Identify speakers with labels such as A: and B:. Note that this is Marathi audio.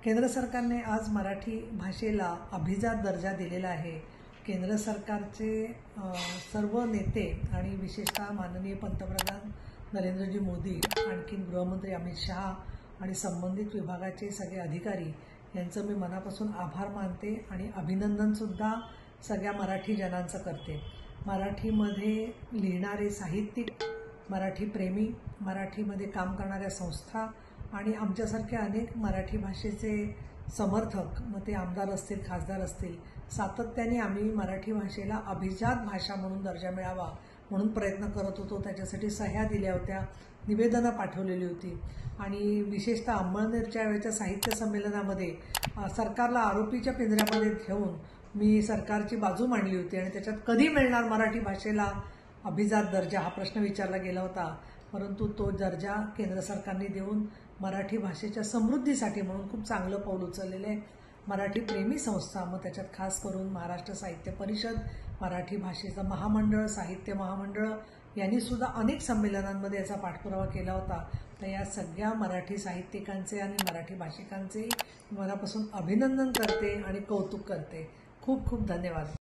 A: केंद्र सरकारने आज मराठी भाषेला अभिजात दर्जा दिलेला आहे। केंद्र सरकारचे सर्व नेते आणि विशेषतः माननीय पंतप्रधान नरेंद्रजी मोदी, आणखीन गृहमंत्री अमित शाह आणि संबंधित विभागाचे सगळे अधिकारी यांचं मी मनापासून आभार मानते आणि अभिनंदनसुद्धा सगळ्या मराठी जनांचं करते। मराठीमध्ये लिहिणारे साहित्यिक, मराठी प्रेमी, मराठीमध्ये काम करणाऱ्या संस्था आणि आमच्यासारख्या अनेक मराठी भाषेचे समर्थक, मग ते आमदार असतील, खासदार असतील, सातत्याने आम्ही मराठी भाषेला अभिजात भाषा म्हणून दर्जा मिळावा म्हणून प्रयत्न करत होतो। त्याच्यासाठी सह्या दिल्या होत्या, निवेदनं पाठवलेली होती आणि विशेषतः अंमळनेरच्या वेळच्या साहित्य संमेलनामध्ये सरकारला आरोपीच्या पिंजऱ्यामध्ये ठेवून मी सरकारची बाजू मांडली होती आणि त्याच्यात कधी मिळणार मराठी भाषेला अभिजात दर्जा हा प्रश्न विचारला गेला होता। परंतु तो दर्जा केंद्र सरकारने देऊन मराठी भाषेच्या समृद्धीसाठी म्हणून खूप चांगलं पाऊल उचललेलं आहे। मराठी प्रेमी संस्था, मग त्याच्यात खास करून महाराष्ट्र साहित्य परिषद, मराठी भाषेचं महामंडळ, साहित्य महामंडळ यांनी सुद्धा अनेक संमेलनांमध्ये याचा पाठपुरावा केला होता। तर या सगळ्या मराठी साहित्यिकांचे आणि मराठी भाषिकांचे मनापासून अभिनंदन करते आणि कौतुक करते। खूप खूप धन्यवाद।